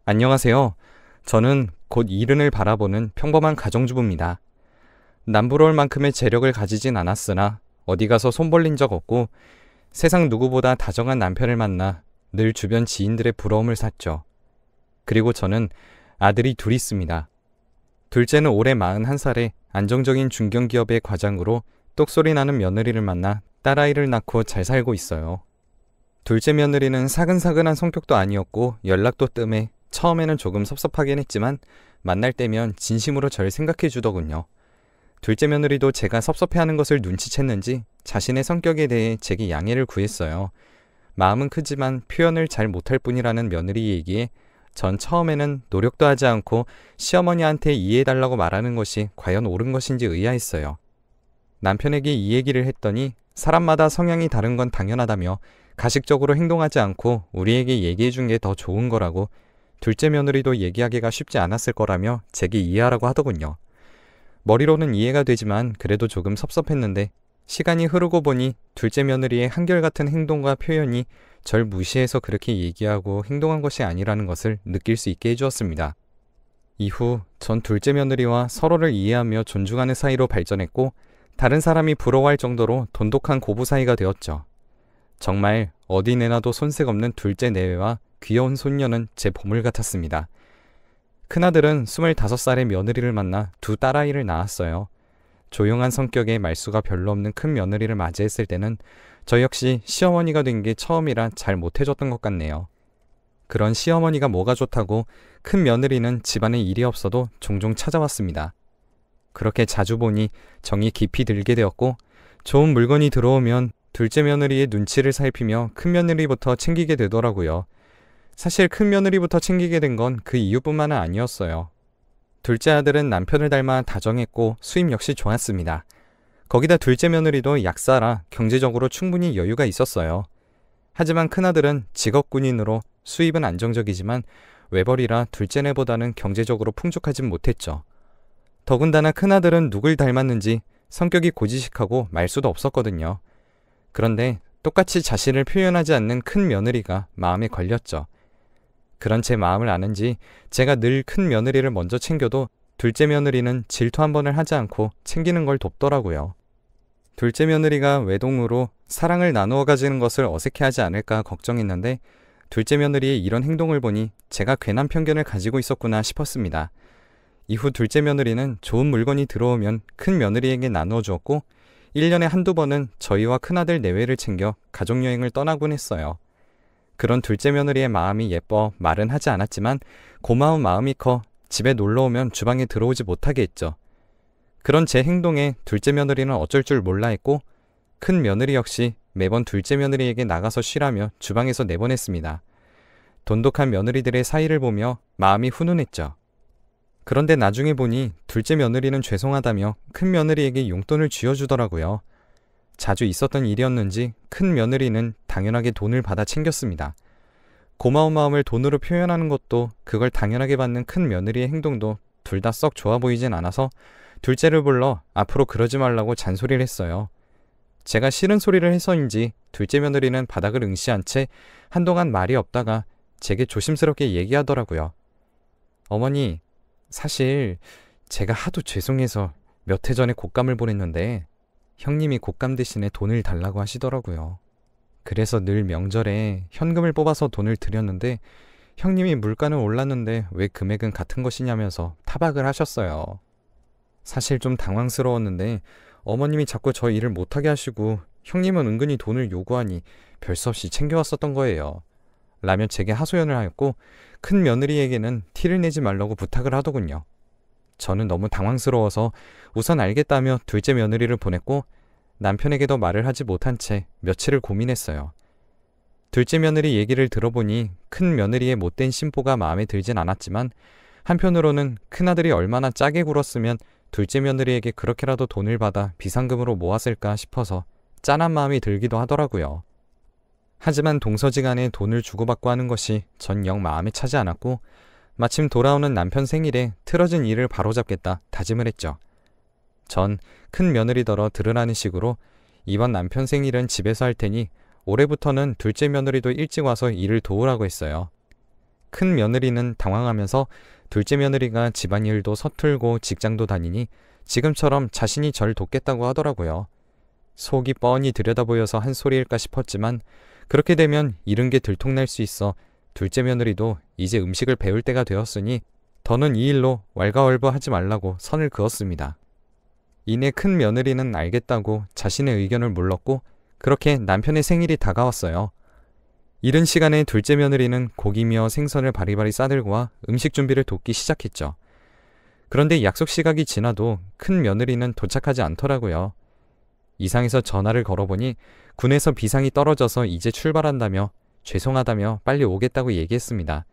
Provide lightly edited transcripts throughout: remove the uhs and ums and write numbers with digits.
안녕하세요. 저는 곧 이른을 바라보는 평범한 가정주부입니다. 남부러울 만큼의 재력을 가지진 않았으나 어디 가서 손 벌린 적 없고 세상 누구보다 다정한 남편을 만나 늘 주변 지인들의 부러움을 샀죠. 그리고 저는 아들이 둘 있습니다. 둘째는 올해 41살에 안정적인 중견기업의 과장으로 똑소리 나는 며느리를 만나 딸아이를 낳고 잘 살고 있어요. 둘째 며느리는 사근사근한 성격도 아니었고 연락도 뜸해 처음에는 조금 섭섭하긴 했지만 만날 때면 진심으로 절 생각해 주더군요. 둘째 며느리도 제가 섭섭해하는 것을 눈치챘는지 자신의 성격에 대해 제게 양해를 구했어요. 마음은 크지만 표현을 잘 못할 뿐이라는 며느리 얘기에 전 처음에는 노력도 하지 않고 시어머니한테 이해해달라고 말하는 것이 과연 옳은 것인지 의아했어요. 남편에게 이 얘기를 했더니 사람마다 성향이 다른 건 당연하다며 가식적으로 행동하지 않고 우리에게 얘기해 준 게 더 좋은 거라고, 둘째 며느리도 얘기하기가 쉽지 않았을 거라며 제게 이해하라고 하더군요. 머리로는 이해가 되지만 그래도 조금 섭섭했는데 시간이 흐르고 보니 둘째 며느리의 한결같은 행동과 표현이 절 무시해서 그렇게 얘기하고 행동한 것이 아니라는 것을 느낄 수 있게 해주었습니다. 이후 전 둘째 며느리와 서로를 이해하며 존중하는 사이로 발전했고 다른 사람이 부러워할 정도로 돈독한 고부 사이가 되었죠. 정말 어디 내놔도 손색 없는 둘째 내외와 귀여운 손녀는 제 보물 같았습니다. 큰아들은 25살의 며느리를 만나 두 딸아이를 낳았어요. 조용한 성격에 말수가 별로 없는 큰 며느리를 맞이했을 때는 저 역시 시어머니가 된 게 처음이라 잘 못해줬던 것 같네요. 그런 시어머니가 뭐가 좋다고 큰 며느리는 집안에 일이 없어도 종종 찾아왔습니다. 그렇게 자주 보니 정이 깊이 들게 되었고 좋은 물건이 들어오면 둘째 며느리의 눈치를 살피며 큰 며느리부터 챙기게 되더라고요. 사실 큰 며느리부터 챙기게 된 건 그 이유뿐만은 아니었어요. 둘째 아들은 남편을 닮아 다정했고 수입 역시 좋았습니다. 거기다 둘째 며느리도 약사라 경제적으로 충분히 여유가 있었어요. 하지만 큰아들은 직업 군인으로 수입은 안정적이지만 외벌이라 둘째네보다는 경제적으로 풍족하진 못했죠. 더군다나 큰아들은 누굴 닮았는지 성격이 고지식하고 말수도 없었거든요. 그런데 똑같이 자신을 표현하지 않는 큰 며느리가 마음에 걸렸죠. 그런 제 마음을 아는지 제가 늘 큰 며느리를 먼저 챙겨도 둘째 며느리는 질투 한 번을 하지 않고 챙기는 걸 돕더라고요. 둘째 며느리가 외동으로 사랑을 나누어 가지는 것을 어색해하지 않을까 걱정했는데 둘째 며느리의 이런 행동을 보니 제가 괜한 편견을 가지고 있었구나 싶었습니다. 이후 둘째 며느리는 좋은 물건이 들어오면 큰 며느리에게 나누어 주었고 1년에 한두 번은 저희와 큰아들 내외를 챙겨 가족여행을 떠나곤 했어요. 그런 둘째 며느리의 마음이 예뻐 말은 하지 않았지만 고마운 마음이 커 집에 놀러오면 주방에 들어오지 못하게 했죠. 그런 제 행동에 둘째 며느리는 어쩔 줄 몰라 했고 큰 며느리 역시 매번 둘째 며느리에게 나가서 쉬라며 주방에서 내보냈습니다. 돈독한 며느리들의 사이를 보며 마음이 훈훈했죠. 그런데 나중에 보니 둘째 며느리는 죄송하다며 큰 며느리에게 용돈을 쥐어주더라고요. 자주 있었던 일이었는지 큰 며느리는 당연하게 돈을 받아 챙겼습니다. 고마운 마음을 돈으로 표현하는 것도 그걸 당연하게 받는 큰 며느리의 행동도 둘 다 썩 좋아 보이진 않아서 둘째를 불러 앞으로 그러지 말라고 잔소리를 했어요. 제가 싫은 소리를 해서인지 둘째 며느리는 바닥을 응시한 채 한동안 말이 없다가 제게 조심스럽게 얘기하더라고요. 어머니, 사실 제가 하도 죄송해서 몇 해 전에 곶감을 보냈는데 형님이 곶감 대신에 돈을 달라고 하시더라고요. 그래서 늘 명절에 현금을 뽑아서 돈을 드렸는데 형님이 물가는 올랐는데 왜 금액은 같은 것이냐면서 타박을 하셨어요. 사실 좀 당황스러웠는데 어머님이 자꾸 저 일을 못하게 하시고 형님은 은근히 돈을 요구하니 별 수 없이 챙겨왔었던 거예요. 라며 제게 하소연을 하였고 큰 며느리에게는 티를 내지 말라고 부탁을 하더군요. 저는 너무 당황스러워서 우선 알겠다며 둘째 며느리를 보냈고 남편에게도 말을 하지 못한 채 며칠을 고민했어요. 둘째 며느리 얘기를 들어보니 큰 며느리의 못된 심보가 마음에 들진 않았지만 한편으로는 큰아들이 얼마나 짜게 굴었으면 둘째 며느리에게 그렇게라도 돈을 받아 비상금으로 모았을까 싶어서 짠한 마음이 들기도 하더라고요. 하지만 동서지간에 돈을 주고받고 하는 것이 전 영 마음에 차지 않았고 마침 돌아오는 남편 생일에 틀어진 일을 바로잡겠다 다짐을 했죠. 전 큰 며느리더러 들으라는 식으로 이번 남편 생일은 집에서 할 테니 올해부터는 둘째 며느리도 일찍 와서 일을 도우라고 했어요. 큰 며느리는 당황하면서 둘째 며느리가 집안일도 서툴고 직장도 다니니 지금처럼 자신이 절 돕겠다고 하더라고요. 속이 뻔히 들여다보여서 한 소리일까 싶었지만 그렇게 되면 이른 게 들통날 수 있어 둘째 며느리도 이제 음식을 배울 때가 되었으니 더는 이 일로 왈가왈부하지 말라고 선을 그었습니다. 이내 큰 며느리는 알겠다고 자신의 의견을 물렀고 그렇게 남편의 생일이 다가왔어요. 이른 시간에 둘째 며느리는 고기며 생선을 바리바리 싸들고 와 음식 준비를 돕기 시작했죠. 그런데 약속 시각이 지나도 큰 며느리는 도착하지 않더라고요. 이상해서 전화를 걸어보니 군에서 비상이 떨어져서 이제 출발한다며 죄송하다며 빨리 오겠다고 얘기했습니다.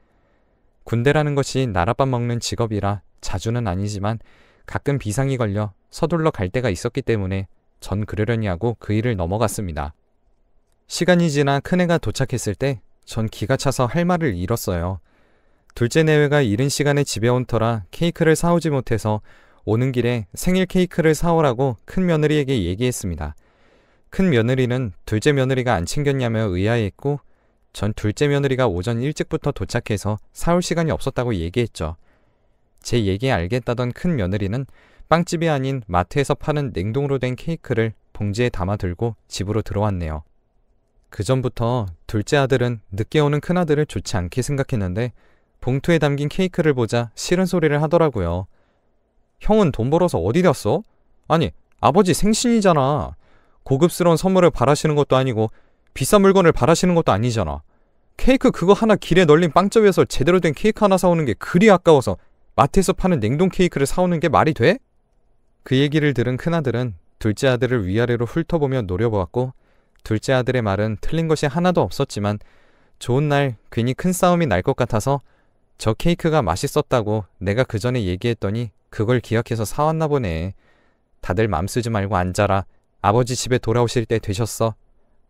군대라는 것이 나랏밥 먹는 직업이라 자주는 아니지만 가끔 비상이 걸려 서둘러 갈 때가 있었기 때문에 전 그러려니 하고 그 일을 넘어갔습니다. 시간이 지나 큰애가 도착했을 때 전 기가 차서 할 말을 잃었어요. 둘째 내외가 이른 시간에 집에 온 터라 케이크를 사오지 못해서 오는 길에 생일 케이크를 사오라고 큰 며느리에게 얘기했습니다. 큰 며느리는 둘째 며느리가 안 챙겼냐며 의아해했고 전 둘째 며느리가 오전 일찍부터 도착해서 사올 시간이 없었다고 얘기했죠. 제 얘기에 알겠다던 큰 며느리는 빵집이 아닌 마트에서 파는 냉동으로 된 케이크를 봉지에 담아 들고 집으로 들어왔네요. 그 전부터 둘째 아들은 늦게 오는 큰아들을 좋지 않게 생각했는데 봉투에 담긴 케이크를 보자 싫은 소리를 하더라고요. 형은 돈 벌어서 어디 갔어? 아니, 아버지 생신이잖아. 고급스러운 선물을 바라시는 것도 아니고 비싼 물건을 바라시는 것도 아니잖아. 케이크 그거 하나 길에 널린 빵집에서 제대로 된 케이크 하나 사오는 게 그리 아까워서 마트에서 파는 냉동 케이크를 사오는 게 말이 돼? 그 얘기를 들은 큰아들은 둘째 아들을 위아래로 훑어보며 노려보았고 둘째 아들의 말은 틀린 것이 하나도 없었지만 좋은 날 괜히 큰 싸움이 날 것 같아서 저 케이크가 맛있었다고 내가 그 전에 얘기했더니 그걸 기억해서 사왔나 보네. 다들 맘 쓰지 말고 앉아라. 아버지 집에 돌아오실 때 되셨어.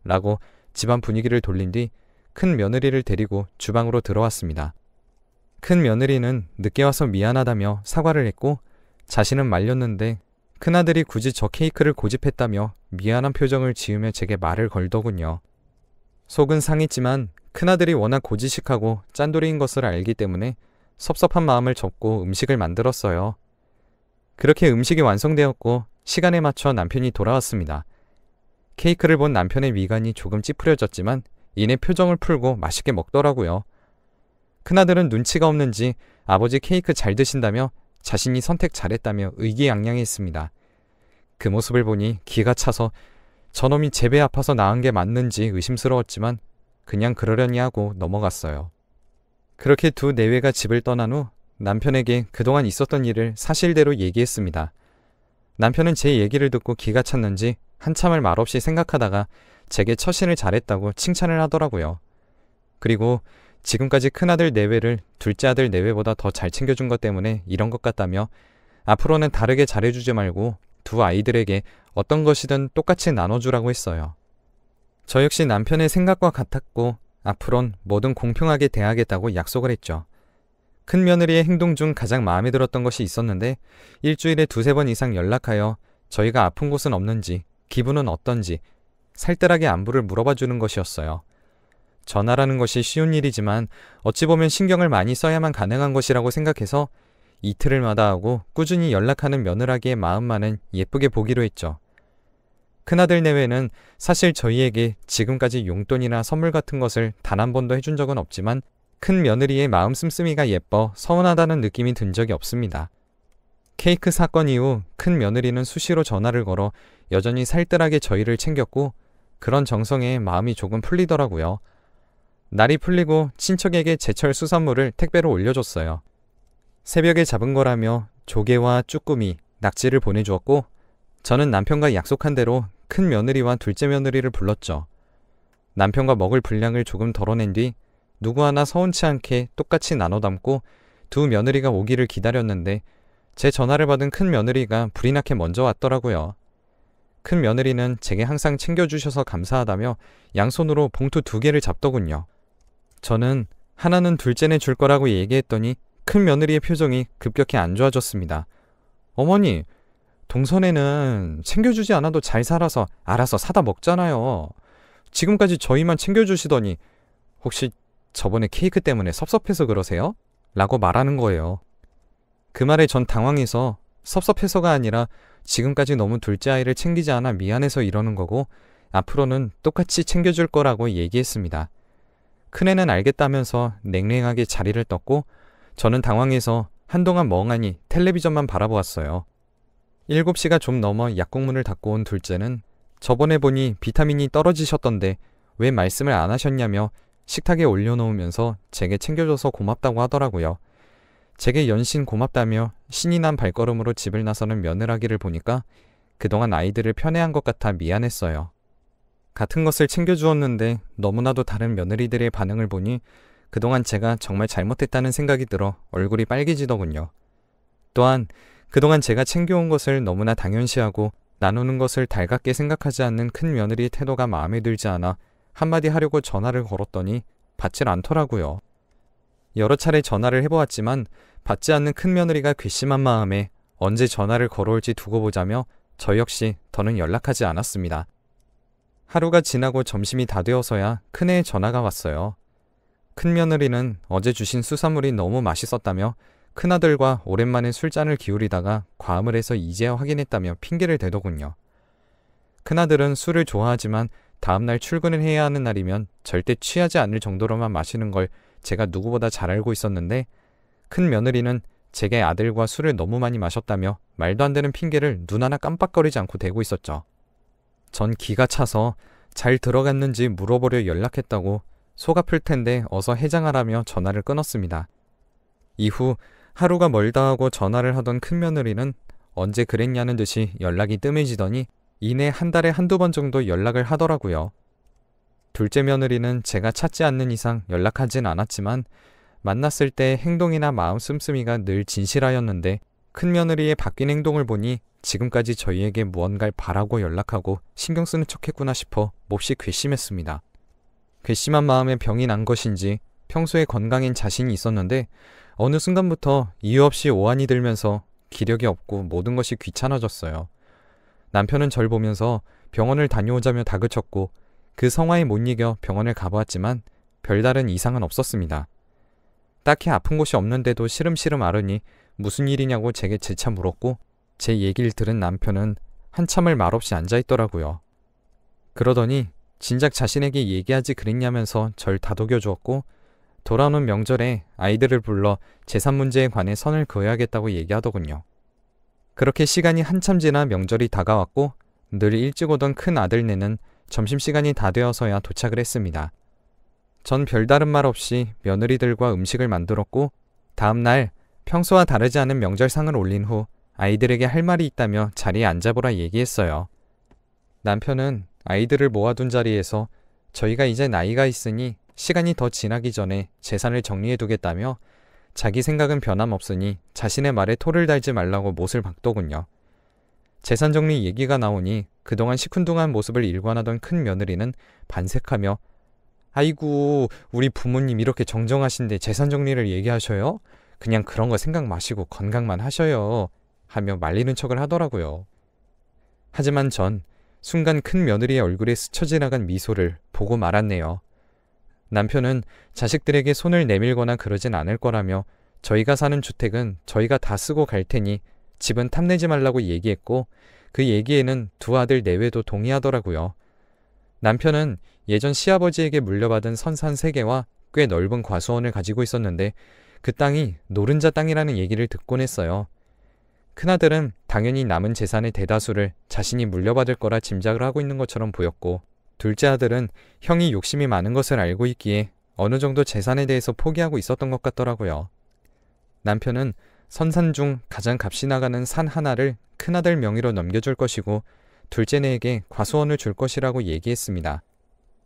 라고 집안 분위기를 돌린 뒤 큰 며느리를 데리고 주방으로 들어왔습니다. 큰 며느리는 늦게 와서 미안하다며 사과를 했고 자신은 말렸는데 큰아들이 굳이 저 케이크를 고집했다며 미안한 표정을 지으며 제게 말을 걸더군요. 속은 상했지만 큰아들이 워낙 고지식하고 짠돌이인 것을 알기 때문에 섭섭한 마음을 접고 음식을 만들었어요. 그렇게 음식이 완성되었고 시간에 맞춰 남편이 돌아왔습니다. 케이크를 본 남편의 미간이 조금 찌푸려졌지만 이내 표정을 풀고 맛있게 먹더라고요. 큰아들은 눈치가 없는지 아버지 케이크 잘 드신다며 자신이 선택 잘했다며 의기양양했습니다. 그 모습을 보니 기가 차서 저놈이 제배 아파서 나은 게 맞는지 의심스러웠지만 그냥 그러려니 하고 넘어갔어요. 그렇게 두 내외가 집을 떠난 후 남편에게 그동안 있었던 일을 사실대로 얘기했습니다. 남편은 제 얘기를 듣고 기가 찼는지 한참을 말없이 생각하다가 제게 처신을 잘했다고 칭찬을 하더라고요. 그리고 지금까지 큰아들 내외를 둘째 아들 내외보다 더 잘 챙겨준 것 때문에 이런 것 같다며 앞으로는 다르게 잘해주지 말고 두 아이들에게 어떤 것이든 똑같이 나눠주라고 했어요. 저 역시 남편의 생각과 같았고 앞으론 뭐든 공평하게 대하겠다고 약속을 했죠. 큰 며느리의 행동 중 가장 마음에 들었던 것이 있었는데 일주일에 2-3번 이상 연락하여 저희가 아픈 곳은 없는지 기분은 어떤지 살뜰하게 안부를 물어봐주는 것이었어요. 전화라는 것이 쉬운 일이지만 어찌 보면 신경을 많이 써야만 가능한 것이라고 생각해서 이틀을 마다하고 꾸준히 연락하는 며느라기의 마음만은 예쁘게 보기로 했죠. 큰아들 내외는 사실 저희에게 지금까지 용돈이나 선물 같은 것을 단 한 번도 해준 적은 없지만 큰 며느리의 마음 씀씀이가 예뻐 서운하다는 느낌이 든 적이 없습니다. 케이크 사건 이후 큰 며느리는 수시로 전화를 걸어 여전히 살뜰하게 저희를 챙겼고 그런 정성에 마음이 조금 풀리더라고요. 날이 풀리고 친척에게 제철 수산물을 택배로 올려줬어요. 새벽에 잡은 거라며 조개와 쭈꾸미, 낙지를 보내주었고 저는 남편과 약속한 대로 큰 며느리와 둘째 며느리를 불렀죠. 남편과 먹을 분량을 조금 덜어낸 뒤 누구 하나 서운치 않게 똑같이 나눠 담고 두 며느리가 오기를 기다렸는데 제 전화를 받은 큰 며느리가 불이 나게 먼저 왔더라고요. 큰 며느리는 제게 항상 챙겨주셔서 감사하다며 양손으로 봉투 2개를 잡더군요. 저는 하나는 둘째네 줄 거라고 얘기했더니 큰 며느리의 표정이 급격히 안 좋아졌습니다. 어머니, 동선에는 챙겨주지 않아도 잘 살아서 알아서 사다 먹잖아요. 지금까지 저희만 챙겨주시더니 혹시 저번에 케이크 때문에 섭섭해서 그러세요? 라고 말하는 거예요. 그 말에 전 당황해서 섭섭해서가 아니라 지금까지 너무 둘째 아이를 챙기지 않아 미안해서 이러는 거고 앞으로는 똑같이 챙겨줄 거라고 얘기했습니다. 큰애는 알겠다면서 냉랭하게 자리를 떴고 저는 당황해서 한동안 멍하니 텔레비전만 바라보았어요. 7시가 좀 넘어 약국문을 닫고 온 둘째는 저번에 보니 비타민이 떨어지셨던데 왜 말씀을 안 하셨냐며 식탁에 올려놓으면서 제게 챙겨줘서 고맙다고 하더라고요. 제게 연신 고맙다며 신이 난 발걸음으로 집을 나서는 며느라기를 보니까 그동안 아이들을 편애한 것 같아 미안했어요. 같은 것을 챙겨주었는데 너무나도 다른 며느리들의 반응을 보니 그동안 제가 정말 잘못했다는 생각이 들어 얼굴이 빨개지더군요. 또한 그동안 제가 챙겨온 것을 너무나 당연시하고 나누는 것을 달갑게 생각하지 않는 큰 며느리의 태도가 마음에 들지 않아 한마디 하려고 전화를 걸었더니 받질 않더라고요. 여러 차례 전화를 해보았지만 받지 않는 큰 며느리가 괘씸한 마음에 언제 전화를 걸어올지 두고 보자며 저 역시 더는 연락하지 않았습니다. 하루가 지나고 점심이 다 되어서야 큰애의 전화가 왔어요. 큰 며느리는 어제 주신 수산물이 너무 맛있었다며 큰아들과 오랜만에 술잔을 기울이다가 과음을 해서 이제야 확인했다며 핑계를 대더군요. 큰아들은 술을 좋아하지만 다음날 출근을 해야 하는 날이면 절대 취하지 않을 정도로만 마시는 걸 제가 누구보다 잘 알고 있었는데 큰 며느리는 제게 아들과 술을 너무 많이 마셨다며 말도 안 되는 핑계를 눈 하나 깜빡거리지 않고 대고 있었죠. 전 기가 차서 잘 들어갔는지 물어보려 연락했다고 속 아플 텐데 어서 해장하라며 전화를 끊었습니다. 이후 하루가 멀다 하고 전화를 하던 큰 며느리는 언제 그랬냐는 듯이 연락이 뜸해지더니 이내 한 달에 한두 번 정도 연락을 하더라고요. 둘째 며느리는 제가 찾지 않는 이상 연락하진 않았지만 만났을 때 행동이나 마음 씀씀이가 늘 진실하였는데 큰 며느리의 바뀐 행동을 보니 지금까지 저희에게 무언가를 바라고 연락하고 신경 쓰는 척했구나 싶어 몹시 괘씸했습니다. 괘씸한 마음에 병이 난 것인지 평소에 건강엔 자신이 있었는데 어느 순간부터 이유 없이 오한이 들면서 기력이 없고 모든 것이 귀찮아졌어요. 남편은 절 보면서 병원을 다녀오자며 다그쳤고 그 성화에 못 이겨 병원을 가보았지만 별다른 이상은 없었습니다. 딱히 아픈 곳이 없는데도 시름시름 앓으니 무슨 일이냐고 제게 재차 물었고 제 얘기를 들은 남편은 한참을 말없이 앉아있더라고요. 그러더니 진작 자신에게 얘기하지 그랬냐면서 절 다독여 주었고 돌아오는 명절에 아이들을 불러 재산 문제에 관해 선을 그어야겠다고 얘기하더군요. 그렇게 시간이 한참 지나 명절이 다가왔고 늘 일찍 오던 큰 아들네는 점심시간이 다 되어서야 도착을 했습니다. 전 별다른 말 없이 며느리들과 음식을 만들었고 다음날 평소와 다르지 않은 명절상을 올린 후 아이들에게 할 말이 있다며 자리에 앉아보라 얘기했어요. 남편은 아이들을 모아둔 자리에서 저희가 이제 나이가 있으니 시간이 더 지나기 전에 재산을 정리해두겠다며 자기 생각은 변함없으니 자신의 말에 토를 달지 말라고 못을 박더군요. 재산 정리 얘기가 나오니 그동안 시큰둥한 모습을 일관하던 큰 며느리는 반색하며 아이고 우리 부모님 이렇게 정정하신데 재산 정리를 얘기하셔요? 그냥 그런 거 생각 마시고 건강만 하셔요 하며 말리는 척을 하더라고요. 하지만 전 순간 큰 며느리의 얼굴에 스쳐 지나간 미소를 보고 말았네요. 남편은 자식들에게 손을 내밀거나 그러진 않을 거라며 저희가 사는 주택은 저희가 다 쓰고 갈 테니 집은 탐내지 말라고 얘기했고 그 얘기에는 두 아들 내외도 동의하더라고요. 남편은 예전 시아버지에게 물려받은 선산 3개와 꽤 넓은 과수원을 가지고 있었는데 그 땅이 노른자 땅이라는 얘기를 듣곤 했어요. 큰아들은 당연히 남은 재산의 대다수를 자신이 물려받을 거라 짐작을 하고 있는 것처럼 보였고 둘째 아들은 형이 욕심이 많은 것을 알고 있기에 어느 정도 재산에 대해서 포기하고 있었던 것 같더라고요. 남편은 선산 중 가장 값이 나가는 산 하나를 큰아들 명의로 넘겨줄 것이고 둘째네에게 과수원을 줄 것이라고 얘기했습니다.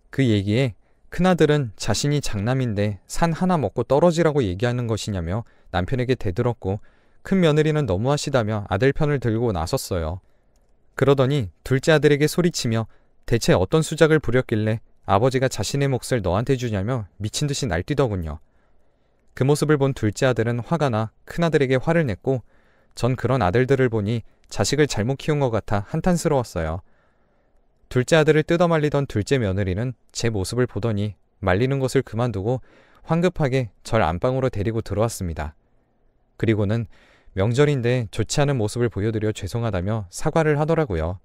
그 얘기에 큰아들은 자신이 장남인데 산 하나 먹고 떨어지라고 얘기하는 것이냐며 남편에게 대들었고 큰 며느리는 너무하시다며 아들 편을 들고 나섰어요. 그러더니 둘째 아들에게 소리치며 대체 어떤 수작을 부렸길래 아버지가 자신의 몫을 너한테 주냐며 미친 듯이 날뛰더군요. 그 모습을 본 둘째 아들은 화가 나 큰아들에게 화를 냈고 전 그런 아들들을 보니 자식을 잘못 키운 것 같아 한탄스러웠어요. 둘째 아들을 뜯어말리던 둘째 며느리는 제 모습을 보더니 말리는 것을 그만두고 황급하게 절 안방으로 데리고 들어왔습니다. 그리고는 명절인데 좋지 않은 모습을 보여드려 죄송하다며 사과를 하더라고요.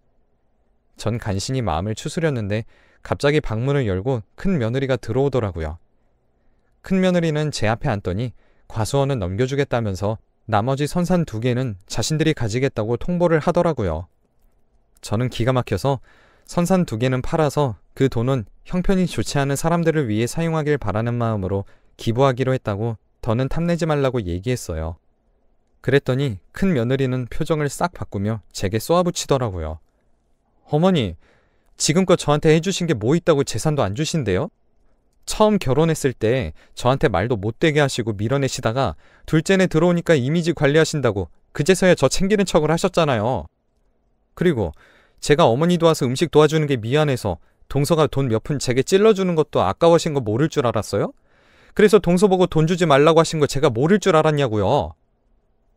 전 간신히 마음을 추스렸는데 갑자기 방문을 열고 큰 며느리가 들어오더라고요. 큰 며느리는 제 앞에 앉더니 과수원은 넘겨주겠다면서 나머지 선산 2개는 자신들이 가지겠다고 통보를 하더라고요. 저는 기가 막혀서 선산 2개는 팔아서 그 돈은 형편이 좋지 않은 사람들을 위해 사용하길 바라는 마음으로 기부하기로 했다고 더는 탐내지 말라고 얘기했어요. 그랬더니 큰 며느리는 표정을 싹 바꾸며 제게 쏘아붙이더라고요. 어머니, 지금껏 저한테 해주신 게 뭐 있다고 재산도 안 주신대요? 처음 결혼했을 때 저한테 말도 못되게 하시고 밀어내시다가 둘째네 들어오니까 이미지 관리하신다고 그제서야 저 챙기는 척을 하셨잖아요. 그리고 제가 어머니 도와서 음식 도와주는 게 미안해서 동서가 돈 몇 푼 제게 찔러주는 것도 아까워하신 거 모를 줄 알았어요? 그래서 동서 보고 돈 주지 말라고 하신 거 제가 모를 줄 알았냐고요.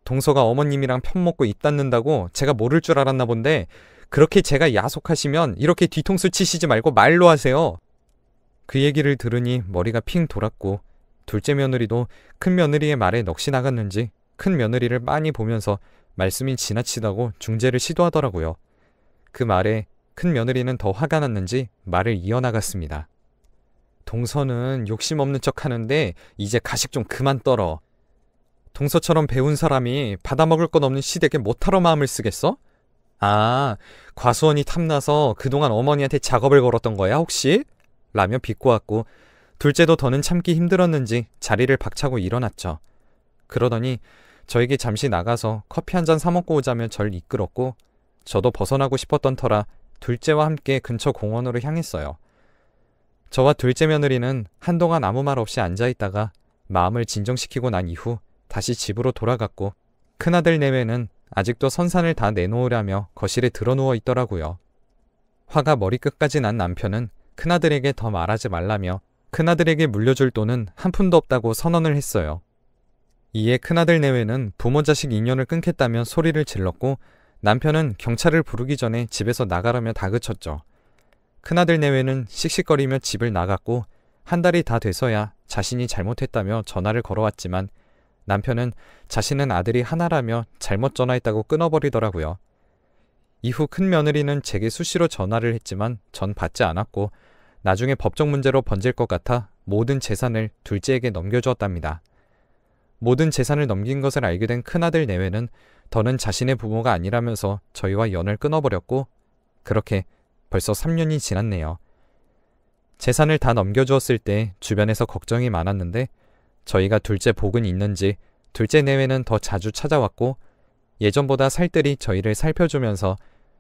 동서가 어머님이랑 편먹고 입 닫는다고 제가 모를 줄 알았나 본데 그렇게 제가 야속하시면 이렇게 뒤통수 치시지 말고 말로 하세요. 그 얘기를 들으니 머리가 핑 돌았고 둘째 며느리도 큰 며느리의 말에 넋이 나갔는지 큰 며느리를 빤히 보면서 말씀이 지나치다고 중재를 시도하더라고요. 그 말에 큰 며느리는 더 화가 났는지 말을 이어나갔습니다. 동서는 욕심 없는 척 하는데 이제 가식 좀 그만 떨어. 동서처럼 배운 사람이 받아먹을 것 없는 시댁에 못하러 마음을 쓰겠어? 아, 과수원이 탐나서 그동안 어머니한테 작업을 걸었던 거야 혹시? 라며 비꼬았고 둘째도 더는 참기 힘들었는지 자리를 박차고 일어났죠. 그러더니 저에게 잠시 나가서 커피 한 잔 사 먹고 오자며 절 이끌었고 저도 벗어나고 싶었던 터라 둘째와 함께 근처 공원으로 향했어요. 저와 둘째 며느리는 한동안 아무 말 없이 앉아있다가 마음을 진정시키고 난 이후 다시 집으로 돌아갔고 큰아들 내외는 아직도 선산을 다 내놓으려며 거실에 드러누워 있더라고요. 화가 머리끝까지 난 남편은 큰아들에게 더 말하지 말라며 큰아들에게 물려줄 돈은 한 푼도 없다고 선언을 했어요. 이에 큰아들 내외는 부모 자식 인연을 끊겠다며 소리를 질렀고 남편은 경찰을 부르기 전에 집에서 나가라며 다그쳤죠. 큰아들 내외는 씩씩거리며 집을 나갔고 한 달이 다 돼서야 자신이 잘못했다며 전화를 걸어왔지만 남편은 자신은 아들이 하나라며 잘못 전화했다고 끊어버리더라고요. 이후 큰 며느리는 제게 수시로 전화를 했지만 전 받지 않았고 나중에 법적 문제로 번질 것 같아 모든 재산을 둘째에게 넘겨주었답니다. 모든 재산을 넘긴 것을 알게 된 큰아들 내외는 더는 자신의 부모가 아니라면서 저희와 연을 끊어버렸고 그렇게 벌써 3년이 지났네요. 재산을 다 넘겨주었을 때 주변에서 걱정이 많았는데 저희가 둘째 복은 있는지 둘째 내외는 더 자주 찾아왔고 예전보다 살뜰히 저희를 살펴주면서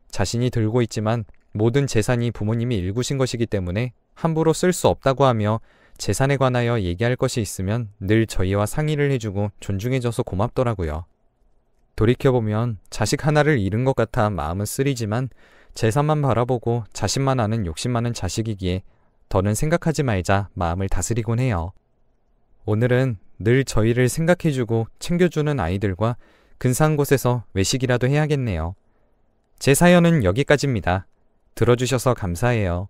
자신이 들고 있지만 모든 재산이 부모님이 일구신 것이기 때문에 함부로 쓸 수 없다고 하며 재산에 관하여 얘기할 것이 있으면 늘 저희와 상의를 해주고 존중해줘서 고맙더라고요. 돌이켜보면 자식 하나를 잃은 것 같아 마음은 쓰리지만 재산만 바라보고 자신만 아는 욕심 많은 자식이기에 더는 생각하지 말자 마음을 다스리곤 해요. 오늘은 늘 저희를 생각해주고 챙겨주는 아이들과 근사한 곳에서 외식이라도 해야겠네요. 제 사연은 여기까지입니다. 들어주셔서 감사해요.